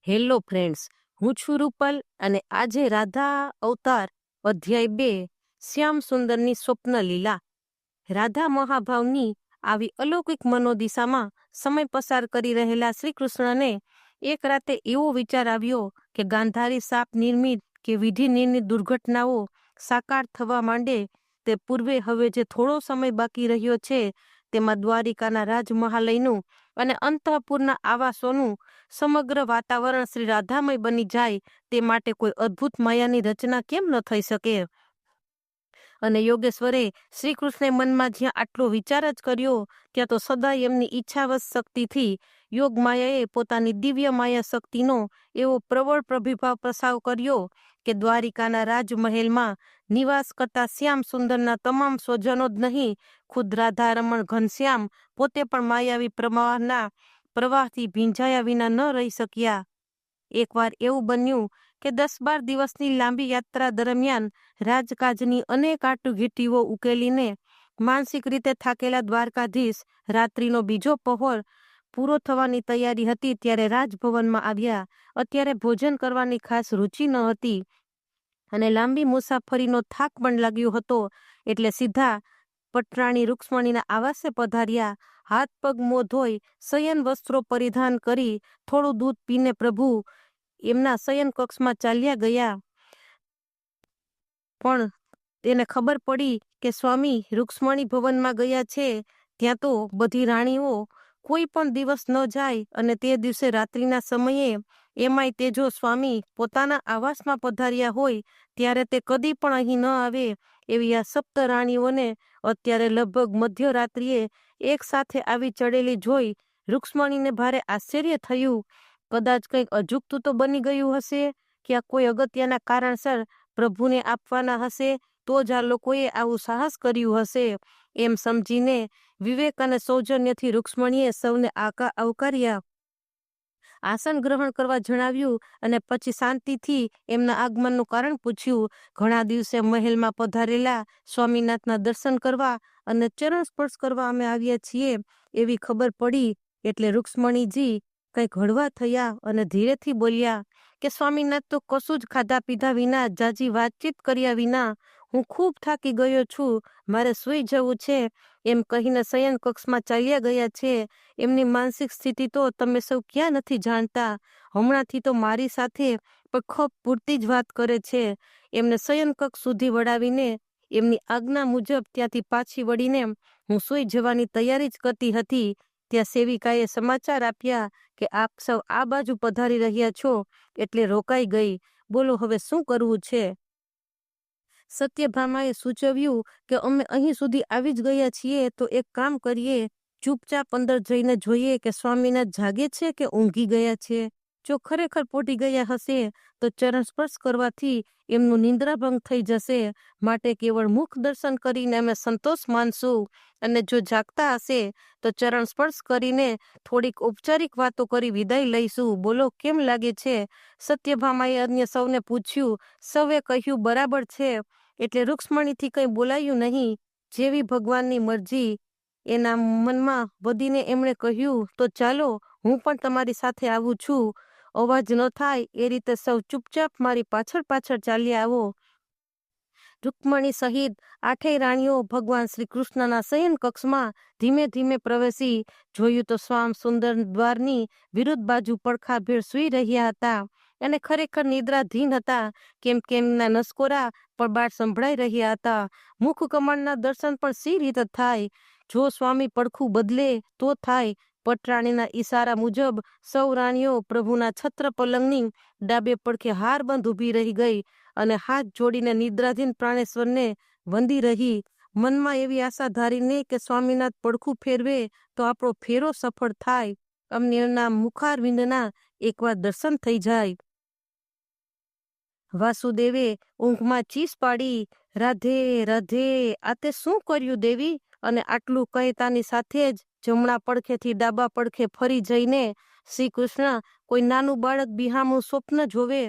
Hello friends, હું છું રૂપલ અને આજે રાધા અવતાર અધ્યાય 2 શ્યામ સુંદરની સ્વપ્ન લીલા. રાધા મહાભાવની આવી અલૌકિક મનોદિશામાં સમય પસાર કરી રહેલા શ્રી કૃષ્ણને એક રાતે એવો વિચાર આવ્યો કે ગાંધારી શાપ નિર્મિત કે વિધિ નિર્મિત દુર્ઘટનાઓ સાકાર થવા માંડે તે પૂર્વે હવે જે થોડો સમય બાકી રહ્યો છે તેમાં દ્વારિકાના રાજમહાલયનું અને અંતઃપુરના આવાસોનું સમગ્ર વાતાવરણ શ્રી રાધામય બની જાય તે માટે કોઈ અદ્ભુત માયાની રચના કેમ ન થઈ શકે. અને યોગેશ્વરે શ્રી કૃષ્ણે મનમાં જ્યાં આટલો વિચાર જ કર્યો ત્યાં તો સદાય એમની ઈચ્છાવશ શક્તિથી યોગ માયાએ પોતાની દિવ્ય માયા શક્તિનો એવો પ્રબળ પ્રભિભાવ પ્રસાવ કર્યો કે દ્વારિકાના રાજમહેલમાં નિવાસ કરતા શ્યામ સુંદરના તમામ સ્વજનો જ નહીં, ખુદ રાધા રમણ ઘનશ્યામ પોતે પણ માયાવી પ્રવાહથી ભીંજાયા વિના ન રહી શક્યા. એકવાર એવું બન્યું કે 10-12 દિવસની લાંબી યાત્રા દરમિયાન રાજકાજની અનેક આટુઘીટીઓ ઉકેલીને માનસિક રીતે થાકેલા દ્વારકાધીશ રાત્રિનો બીજો પહોર પૂરો થવાની તૈયારી હતી ત્યારે રાજભવનમાં આવ્યા. અત્યારે ભોજન કરવાની ખાસ રુચિ ન હતી અને લાંબી મુસાફરીનો થાક પણ લાગ્યો હતો એટલે સીધા પટરાણી રૂક્ષ્મણીના આવાસે પધાર્યા. હાથ પગ મોં ધોઈ શયન વસ્ત્રો પરિધાન કરી થોડું દૂધ પીને પ્રભુ એમના શયન કક્ષમાં ચાલ્યા ગયા. પણ તેને ખબર પડી કે સ્વામી રૂક્ષ્મણી ભવનમાં ગયા છે ત્યાં તો બધી રાણીઓ કોઈ પણ દિવસ ન જાય અને તે દિવસે રાત્રિના સમયે એમાંય તે જો સ્વામી પોતાના આવાસમાં પધાર્યા હોય ત્યારે તે કદી પણ અહીં ન આવે એવી આ સપ્ત રાણીઓને અત્યારે લગભગ મધ્યરાત્રિએ એક સાથે આવી ચડેલી જોઈ રૂક્ષ્મણીને ભારે આશ્ચર્ય થયું. કદાચ કંઈક અજુગતું તો બની ગયું હશે કે આ કોઈ અગત્યના કારણસર પ્રભુને આપવાના હશે તો જ આ લોકોએ આવું સાહસ કર્યું હશે એમ સમજીને વિવેક અને સૌજન્યથી રૂક્ષ્મણીએ સૌને આવકાર્યા, આસન ગ્રહણ કરવા જણાવ્યું અને પછી શાંતિથી એમના આગમનનું કારણ પૂછ્યું. ઘણા દિવસે મહેલમાં પધારેલા સ્વામીનાથના દર્શન કરવા અને ચરણ સ્પર્શ કરવા અમે આવ્યા છીએ એવી ખબર પડી એટલે રૂક્ષ્મણીજી કંઈક હળવા થયા અને ધીરેથી બોલ્યા કે સ્વામીનાથ તો કશું જ ખાધા પીધા વિના જાજી વાતચીત કર્યા વિના હું ખૂબ થાકી ગયો છું, મારે સૂઈ જવું છે એમ કહીને શયન કક્ષમાં ચાલ્યા ગયા છે. એમની માનસિક સ્થિતિ તો તમે સૌ ક્યાં નથી જાણતા. હમણાંથી તો મારી સાથે પણ ખૂબ પૂરતી જ વાત કરે છે. એમને શયન કક્ષ સુધી વડાવીને એમની આજ્ઞા મુજબ ત્યાંથી પાછી વળીને હું સૂઈ જવાની તૈયારી જ કરતી હતી ત્યાં સેવિકાએ સમાચાર આપ્યા કે આપ સૌ આ બાજુ પધારી રહ્યા છો એટલે રોકાઈ ગઈ. બોલો હવે શું કરવું છે? સત્યભામાએ સૂચવ્યું કે અમે અહીં સુધી આવી જ ગયા છીએ તો એક કામ કરીએ, ચૂપચાપ અંદર જઈને જોઈએ કે સ્વામીનાથ જાગે છે કે ઊંઘી ગયા છે. જો ખરેખર પોટી ગયા હશે તો ચરણ સ્પર્શ કરવાથી એમનું નિંદ્રાભંગ થઈ જશે માટે કેવળ મુખ દર્શન કરીને અમે સંતોષ માનશું અને જો જાગતા હશે તો ચરણ સ્પર્શ કરીને થોડીક ઔપચારિક વાતો કરી વિદાય લઈશું. બોલો કેમ લાગે છે? સત્યભામાએ અન્ય સૌને પૂછ્યું. સૌએ કહ્યું બરાબર છે એટલે રૂક્ષ્મણીથી કંઈ બોલાયું નહીં. જેવી ભગવાનની મરજી એના મનમાં વધીને એમણે કહ્યું તો ચાલો હું પણ તમારી સાથે આવું છું. અવાજ ન થાય એ રીતે સૌ ચૂપચાપ મારી પાછળ પાછળ ચાલ્યા આવો. રૂક્ષ્મણી સહિત 8 રાણીઓ ભગવાન શ્રી કૃષ્ણના શયન કક્ષમાં ધીમે ધીમે પ્રવેશી. જોયું તો શ્યામ સુંદર દ્વારની વિરુદ્ધ બાજુ પડખાભેર સૂઈ રહ્યા હતા અને ખરેખર નિદ્રાધીન હતા કેમ કે એમના નસકોરા પણ બહાર સંભળાઈ રહ્યા હતા. મુખ કમળના દર્શન પણ સી રીતે થાય? જો સ્વામી પડખું બદલે તો થાય. પટરાણીના ઈશારા મુજબ સૌ રાણીઓ પ્રભુના છત્ર પલંગની ડાબે પડખે હારબંધ ઊભી રહી ગઈ અને હાથ જોડીને નિદ્રાધીન પ્રાણેશ્વરને વંદી રહી. મનમાં એવી આશા ધારીને કે સ્વામીનાથ પડખું ફેરવે તો આપણો ફેરો સફળ થાય, અમને એમના મુખારવિંદના એકવાર દર્શન થઈ જાય. વાસુદેવે ઊંઘમાં ચીસ પાડી, રાધે રાધે, આ તે શું કર્યું દેવી? અને આટલું કહેતાની સાથે જ જમણા પડખેથી ડાબા પડખે ફરી જઈને શ્રી કૃષ્ણ કોઈ નાનું બાળક બિહામણું સ્વપ્ન જોવે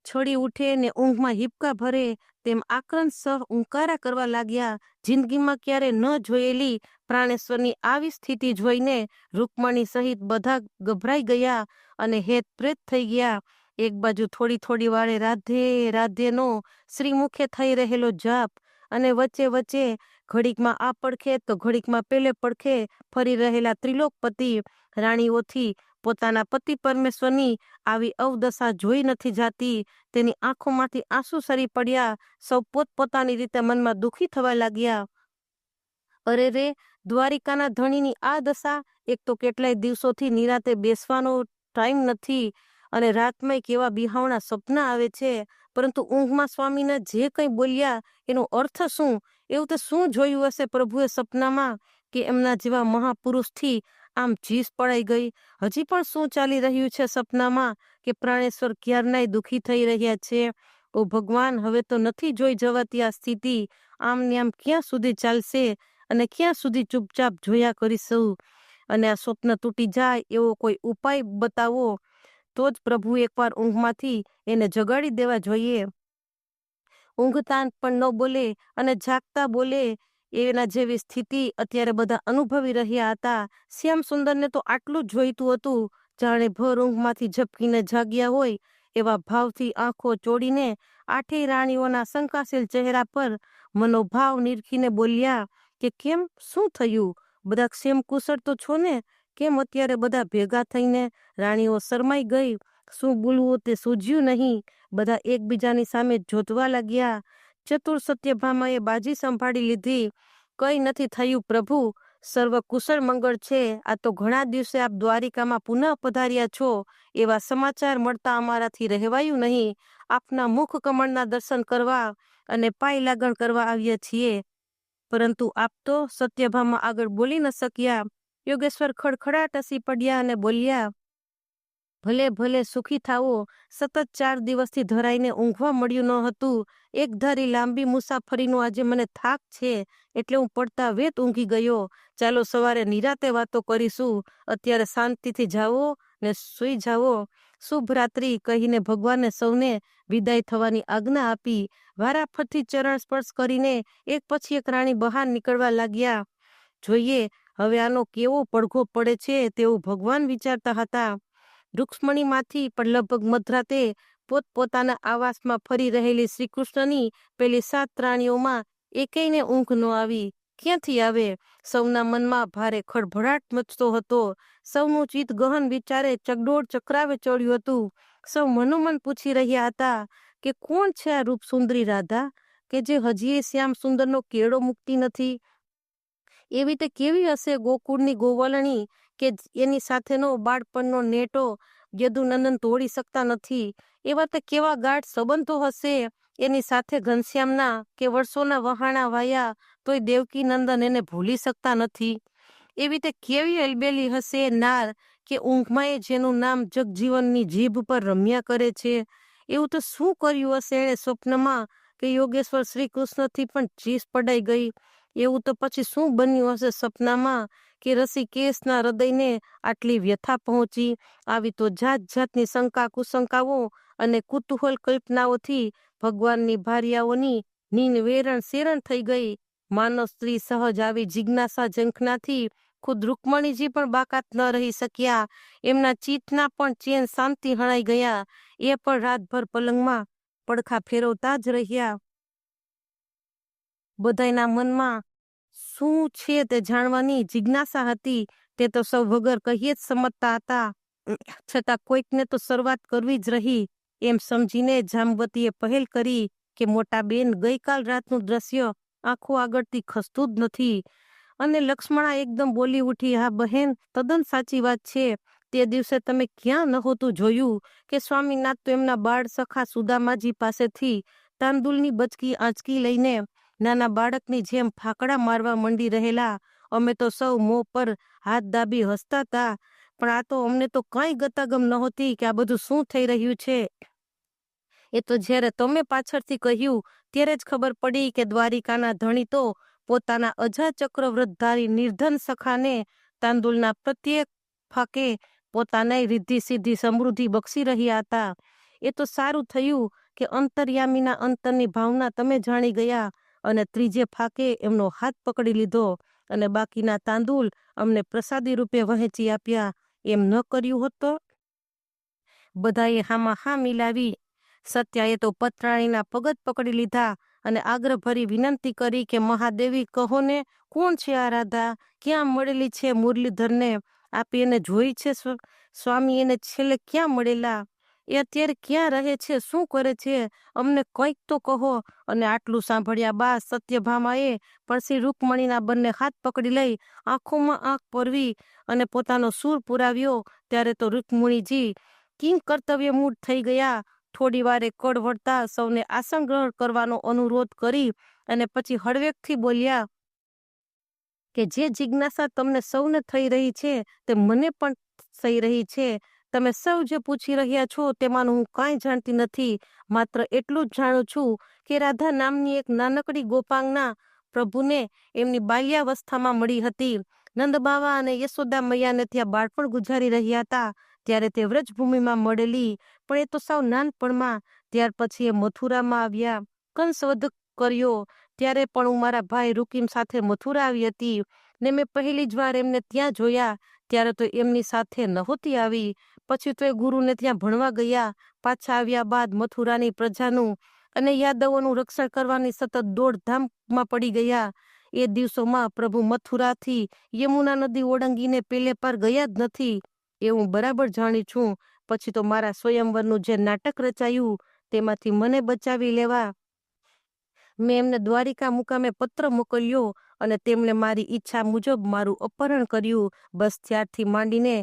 છળી ઉઠે ને ઊંઘમાં હિપકા ભરે તેમ આક્રંદ સહ ઊંકારા કરવા લાગ્યા. જિંદગીમાં ક્યારે ન જોયેલી પ્રાણેશ્વરની આવી સ્થિતિ જોઈને રૂકમણી સહિત બધા ગભરાઈ ગયા અને હેત પ્રેત થઈ ગયા. એક બાજુ થોડી વારે રાધે રાધેનો શ્રીમુખે થઈ રહેલો જાપ અને વચ્ચે વચ્ચે ઘડીકમાં આ પડખે તો ઘડીકમાં પેલે પડખે ફરી રહેલા ત્રિલોકપતિ રાણીઓથી પોતાના પતિ પરમેશ્વરની આવી અવદશા જોઈ નથી જાતી. તેની આંખોમાંથી આંસુ સરી પડ્યા. સૌ પોતપોતાની રીતે મનમાં દુઃખી થવા લાગ્યા. અરે રે, દ્વારિકાના ધણીની આ દશા! એક તો કેટલાય દિવસોથી નિરાતે બેસવાનો ટાઈમ નથી અને રાતમાં કેવા બિહાવણા સપના આવે છે, પરંતુ ઊંઘમાં સ્વામીને જે કંઈ બોલ્યા એનો અર્થ શું? એવું તો શું જોયું હશે પ્રભુએ સપનામાં કે એમના જેવા મહાપુરુષથી આમ ચીસ પડાઈ ગઈ? હજી પણ શું ચાલી રહ્યું છે સપનામાં કે પ્રાણેશ્વર ક્યારનાય દુઃખી થઈ રહ્યા છે? ઓ ભગવાન, હવે તો નથી જોઈ જવાતી આ સ્થિતિ. આમ ને આમ ક્યાં સુધી ચાલશે અને ક્યાં સુધી ચૂપચાપ જોયા કરીશું? અને આ સ્વપ્ન તૂટી જાય એવો કોઈ ઉપાય બતાવો, તો જ પ્રભુ એકવાર ઊંઘમાંથી એને જગાડી દેવા જોઈએ. ઊંઘતા પણ ન બોલે અને જાગતા બોલે એના જેવી સ્થિતિ અત્યારે બધા અનુભવી રહ્યા હતા. શ્યામ સુંદરને તો આટલું જ જોઈતું હતું, જાણે ભર ઊંઘમાંથી ઝપકીને જાગ્યા હોય એવા ભાવથી આંખો ચોડીને આઠેય રાણીઓના શંકાશીલ ચહેરા પર મનોભાવ નિરખીને બોલ્યા કે કેમ, શું થયું? બધા ક્ષેમ કુશળ તો છો ને? કેમ અત્યારે બધા ભેગા થઈને? રાણીઓ શરમાઈ ગઈ. શું બોલવું તે સૂઝ્યું નહીં. બધા એકબીજાની સામે જોતવા લાગ્યા. ચતુર સત્યભામાએ બાજી સંભાળી લીધી. કંઈ નથી થયું પ્રભુ, સર્વ કુશળ મંગળ છે. આ તો ઘણા દિવસે આપ દ્વારિકામાં પુનઃ પધાર્યા છો, એવા સમાચાર મળતા અમારાથી રહેવાયું નહીં. આપના મુખ કમળના દર્શન કરવા અને પાય લાગણ કરવા આવ્યા છીએ. પરંતુ આપ તો સત્યભામા આગળ બોલી ન શક્યા. યોગેશ્વર ખડખડાટ હસી પડ્યા અને બોલ્યા, ભલે ભલે સુખી થાવો. સતત 4 દિવસથી ધરાઈને ઊંઘવા મળ્યું ન હતું. એક ધારી લાંબી મુસાફરીનો આજે મને થાક છે, એટલે હું પડતા વેત ઊંઘી ગયો. ચાલો સવારે નિરાતે વાતો કરીશું. અત્યારે શાંતિથી જાઓ ને સૂઈ જાઓ. શુભ રાત્રિ કહીને ભગવાને સૌને વિદાય થવાની આજ્ઞા આપી. વારાફરતી ચરણ સ્પર્શ કરીને એક પછી એક રાણી બહાર નીકળવા લાગ્યા. જોઈએ હવે આનો કેવો પડઘો પડે છે તેવું ભગવાન વિચારતા હતા. રૂક્ષ્મણીમાંથી પણ લગભગ મધરાતે પોતપોતાના આવાસમાં ફરી રહેલી શ્રીકૃષ્ણની પેલી 7 રાણીઓમાં એકેયને ઊંઘ ન આવી. ક્યાંથી આવે? સૌના મનમાં ભારે ખળભળાટ મચતો હતો. સૌનું ચિત્ત ગહન વિચારે ચગડોળ ચક્રાવે ચડ્યું હતું. સૌ મનોમન પૂછી રહ્યા હતા કે કોણ છે આ રૂપસુંદરી રાધા કે જે હજી શ્યામ સુંદરનો કેળો મૂકતી નથી? એવી તે કેવી હશે ગોકુળની ગોવલણી કે એની સાથેનો બાળપણનો નેટો યદુનંદન તોડી શકતા નથી? એવા તે કેવા ગાઢ સંબંધો હશે એની સાથે ઘનશ્યામના કે વર્ષોના વહાણા વાયા તોય દેવકી નંદન એને ભૂલી શકતા નથી? એવી તે કેવી અલબેલી હશે નાર કે ઊંઘમાં જેનું નામ જગજીવનની જીભ પર રમ્યા કરે છે? એવું તો શું કર્યું હશે એણે સ્વપ્નમાં કે યોગેશ્વર શ્રી કૃષ્ણથી પણ ચીસ પડાઈ ગઈ? એવું તો પછી શું બન્યું હશે સપનામાં કે ઋષિકેશના હૃદયને આટલી વ્યથા પહોંચી? આવી તો જાત જાતની શંકા કુશંકાઓ અને કુતૂહલ કલ્પનાઓથી ભગવાનની ભાર્યાઓની નીન વેરણ શેરણ થઈ ગઈ. માનવ સ્ત્રી સહજ આવી જિજ્ઞાસા ઝંખનાથી ખુદ રૂકમણીજી પણ બાકાત ન રહી શક્યા. એમના ચિત્તના પણ ચેન શાંતિ હણાઈ ગયા. એ પણ રાતભર પલંગમાં પડખા ફેરવતા જ રહ્યા. બધાયના મનમાં શું છે તે જાણવાની જિજ્ઞાસા હતી. તે તો સૌ વગર કહીએ જ સમજતા હતા. છતાં કોઈકને તો શરૂઆત કરવી જ રહી. એમ સમજીને જામવતીએ પહેલ કરી કે મોટા બેન, ગઈકાલ રાતનું દ્રશ્ય આંખો આગળથી ખસતું જ નથી. અને લક્ષ્મણા એકદમ બોલી ઉઠી, હા બહેન, તદ્દન સાચી વાત છે. તે દિવસે તમે ક્યાં નહોતું જોયું કે સ્વામીનાથ તો એમના બાળ સખા સુદામાજી પાસેથી તાંદુલની બચકી આંચકી લઈને નાના બાળકની જેમ ફાકડા મારવા મંડી રહેલા. અમે તો સૌ મોં પર હાથ દાબી હસતા હતા. પણ આ તો અમને તો કંઈ ગતાગમ નહોતી કે આ બધું શું થઈ રહ્યું છે. એ તો જ્યારે તમે પાછળથી કહ્યું ત્યારે જ ખબર પડી કે દ્વારિકાના ધણી તો પોતાના અજાચક્રવ્રતધારી નિર્ધન સખાને તાંદુલના પ્રત્યેક ફાકે પોતાને રિદ્ધિ સિદ્ધિ સમૃદ્ધિ બક્ષી રહ્યા હતા. એ તો સારું થયું કે અંતર્યામીના અંતરની ભાવના તમે જાણી ગયા અને ત્રીજે ફાકે એમનો હાથ પકડી લીધો અને બાકીના તાંદુલ અમને પ્રસાદી રૂપે વહેંચી આપ્યા. એમ ન કર્યું હોત તો? બધાએ હામાં હા મિલાવી. સત્યાએ તો પતરાણીના પગ જ પકડી લીધા અને આગ્રહભરી વિનંતી કરી કે મહાદેવી કહો ને, કોણ છે આ રાધા? ક્યાં મળેલી છે મુરલીધરને? આપી એને જોઈ છે? સ્વામી એને છેલ્લે ક્યાં મળેલા? એ અત્યારે ક્યાં રહે છે? શું કરે છે? અમને કંઈક તો કહો. અને આટલું સાંભળ્યા બાદ સત્યભામાએ પણ શ્રી રૂકમણીના બંને હાથ પકડી લઈ આંખોમાં આંખ પરવી અને પોતાનો સૂર પુરાવ્યો. ત્યારે તો રૂકમણીજી કિંગ કર્તવ્ય મૂળ થઈ ગયા. થોડી વારે કળ વળતા સૌને આસન ગ્રહણ કરવાનો અનુરોધ કરી અને પછી હળવેકથી બોલ્યા કે જે જિજ્ઞાસા તમને સૌને થઈ રહી છે તે મને પણ થઈ રહી છે. તમે સૌ જે પૂછી રહ્યા છો તેમાંનું હું કાંઈ જાણતી નથી. માત્ર એટલું જ જાણું છું કે રાધા નામની એક નાનકડી ગોપાંગના પ્રભુને એમની બાલ્યાવસ્થામાં મળી હતી. નંદબાવા અને યશોદા મૈયાને ત્યાં બાળપણ ગુજારી રહ્યા હતા ત્યારે તે વ્રજભૂમિમાં મળેલી, પણ એ તો સાવ નાનપણમાં. ત્યાર પછી એ મથુરામાં આવ્યા. કંસવધ કર્યો ત્યારે પણ હું મારા ભાઈ રૂકીમ સાથે મથુરા આવી હતી ને મેં પહેલી જ વાર એમને ત્યાં જોયા ત્યારે તો એમની સાથે નહોતી આવી. પછી તો એ ગુરુને ત્યાં ભણવા ગયા. પાછા આવ્યા બાદ મથુરાની પ્રજાનું અને યાદવોનું રક્ષણ કરવાની સતત દોડધામમાં પડી ગયા. એ દિવસોમાં પ્રભુ મથુરાથી યમુના નદી ઓળંગીને પેલે પાર ગયા જ નથી એ હું બરાબર જાણી છું. પછી તો મારા સ્વયંવરનું જે નાટક રચાયું તેમાંથી મને બચાવી લેવા મેં એમને દ્વારિકા મુકામે પત્ર મોકલ્યો અને તેમણે મારી ઈચ્છા મુજબ મારું અપહરણ કર્યું. બસ ત્યારથી માંડીને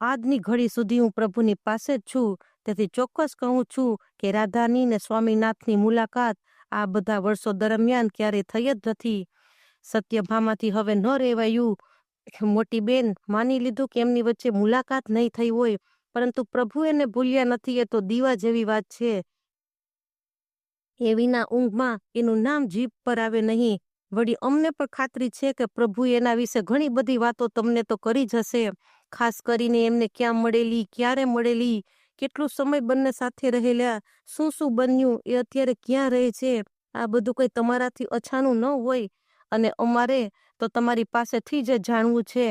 આજની ઘડી સુધી હું પ્રભુની પાસે જ છું. તેથી ચોક્કસ કહું છું કે રાધાની ને સ્વામીનાથની મુલાકાત આ બધા વર્ષો દરમિયાન ક્યારેય થઈ જ નથી. સત્યભામાથી હવે ન રહેવાયું. મોટી બેન માની લીધું કે એમની વચ્ચે મુલાકાત નહીં થઈ હોય, પરંતુ પ્રભુ એને ભૂલ્યા નથી એ તો દીવા જેવી વાત છે. એ વિના ઊંઘમાં એનું નામ જીભ પર આવે નહીં. વળી અમને પણ ખાતરી છે કે પ્રભુ એના વિશે ઘણી બધી વાતો તમને તો કરી જ હશે. ખાસ કરીને એમને ક્યાં મળેલી, ક્યારે મળેલી, કેટલો સમય બંને સાથે રહેલા, શું શું બન્યું, એ અત્યારે ક્યાં રહે છે, આ બધું કંઈ તમારાથી અછાનું ન હોય અને અમારે તો તમારી પાસેથી જ જાણવું છે.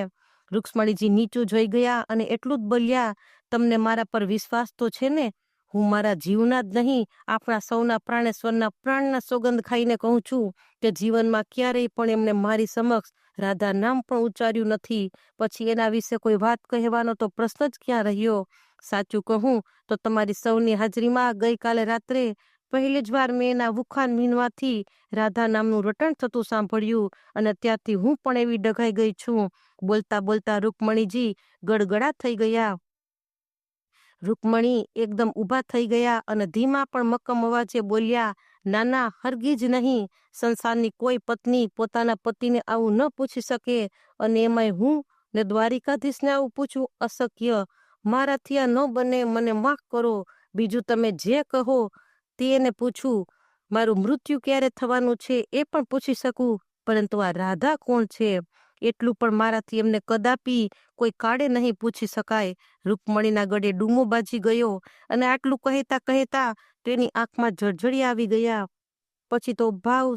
રૂક્ષ્મણીજી નીચું જોઈ ગયા અને એટલું જ બોલ્યા, તમને મારા પર વિશ્વાસ તો છે ને? હું મારા જીવના જ નહીં, આપણા સૌના પ્રાણેશ્વરના પ્રાણના સોગંદ ખાઈને કહું છું કે જીવનમાં ક્યારેય પણ એમને મારી સમક્ષ રાધા નામ પણ ઉચ્ચાર્યું નથી. પછી એના વિશે કોઈ વાત કહેવાનો તો પ્રશ્ન જ ક્યાં રહ્યો? સાચું કહું તો તમારી સૌની હાજરીમાં ગઈકાલે રાત્રે પહેલી જ વાર મેં એના વુખાન મીનવાથી રાધા નામનું રટણ થતું સાંભળ્યું અને ત્યારથી હું પણ એવી ડઘાઈ ગઈ છું. બોલતા બોલતા રૂકમણીજી ગડગડા થઈ ગયા. રૂકમણી એકદમ ઊભા થઈ ગયા અને ધીમા પણ મક્કમ અવાજે બોલ્યા, નાના, હરગીજ નહીં. સંસારની કોઈ પત્ની પોતાના પતિને આવું ન પૂછી શકે અને એમાંય હું ને દ્વારિકાધીશને આવું પૂછવું અશક્ય. મારાથી આ ન બને, મને માફ કરો. બીજું તમે જે કહો તે એને પૂછું. મારું મૃત્યુ ક્યારે થવાનું છે એ પણ પૂછી શકું, પરંતુ આ રાધા કોણ છે એટલું પણ મારાથી એમને કદાપી કોઈ કાળે નહીં પૂછી શકાય. રૂકમણીના ગળે ડૂમો બાજી ગયો અને આટલું કહેતા કહેતા તેની આંખમાં જળજળી આવી ગયા. પછી તો ભાવ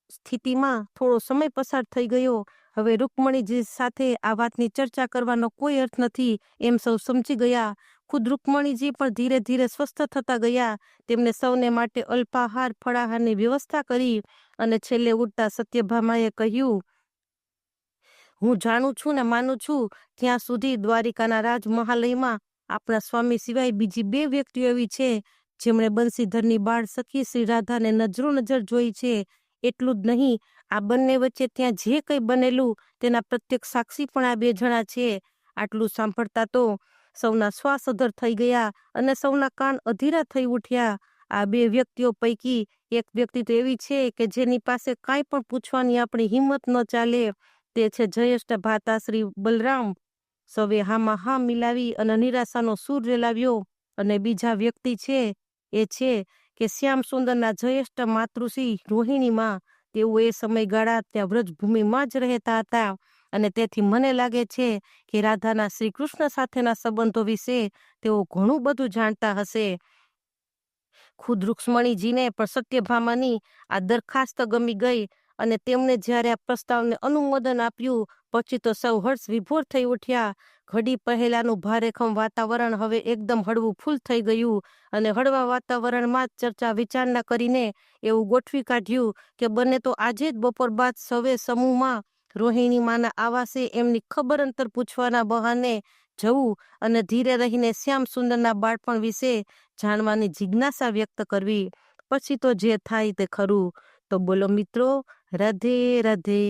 સ્થિતિમાં થોડો સમય પસાર થઈ ગયો. હવે રૂકમણીજી સાથે આ વાતની ચર્ચા કરવાનો કોઈ અર્થ નથી એમ સૌ સમજી ગયા. ખુદ રૂકમણીજી પણ ધીરે ધીરે સ્વસ્થ થતા ગયા. તેમને સૌને માટે અલ્પાહાર ફળાહારની વ્યવસ્થા કરી અને છેલ્લે ઉઠતા સત્યભામાએ કહ્યું, હું જાણું છું ને માનું છું ત્યાં સુધી દ્વારિકાના રાજમહાલયમાં આપણા સ્વામી સિવાય બીજી બે વ્યક્તિઓ એવી છે જેમણે બંસીધરની બાળ સખી શ્રી રાધાને નજરો નજર જોઈ છે. એટલું જ નહીં, આ બંને વચ્ચે ત્યાં જે કંઈ બનેલું તેના પ્રત્યક્ષ સાક્ષી પણ આ બે જણા છે. આટલું સાંભળતા તો સૌના શ્વાસ અધર થઈ ગયા અને સૌના કાન અધીરા થઈ ઉઠ્યા. આ બે વ્યક્તિઓ પૈકી એક વ્યક્તિ તો એવી છે કે જેની પાસે કાંઈ પણ પૂછવાની આપણી હિંમત ન ચાલે. તે છે જયેષ્ઠ ભાતા શ્રી બલરામ. સૌએ હામાં હા મિલાવી અને નિરાશાનો સૂર રેલાવ્યો. અને બીજા વ્યક્તિ છે એ છે કે શ્યામ સુંદરના જયેષ્ઠ માતૃશ્રી રોહિણીમાં. તેઓ એ સમયગાળા ત્યાં વ્રજભૂમિમાં જ રહેતા હતા અને તેથી મને લાગે છે કે રાધાના શ્રી કૃષ્ણ સાથેના સંબંધો વિશે તેઓ ઘણું બધું જાણતા હશે. ખુદ રૂક્ષ્મણીજીને પણ સત્યભામાની આ દરખાસ્ત ગમી ગઈ અને તેમણે જ્યારે આ પ્રસ્તાવને અનુમોદન આપ્યું પછી તો સૌ હર્ષ વિભોર થઈ ઉઠ્યા. ઘડી પહેલાનું ભારેખમ વાતાવરણ હવે એકદમ હળવું ફૂલ થઈ ગયું અને હળવા વાતાવરણમાં જ ચર્ચા વિચારણા કરીને એવું ગોઠવી કાઢ્યું કે બંને તો આજે જ બપોર બાદ સવે સમૂહમાં રોહિણી માના આવાસે એમની ખબર અંતર પૂછવાના બહાને જવું અને ધીરે રહીને શ્યામ સુંદરના બાળપણ વિશે જાણવાની જિજ્ઞાસા વ્યક્ત કરવી. પછી તો જે થાય તે ખરું. તો બોલો મિત્રો, રાધે રાધે.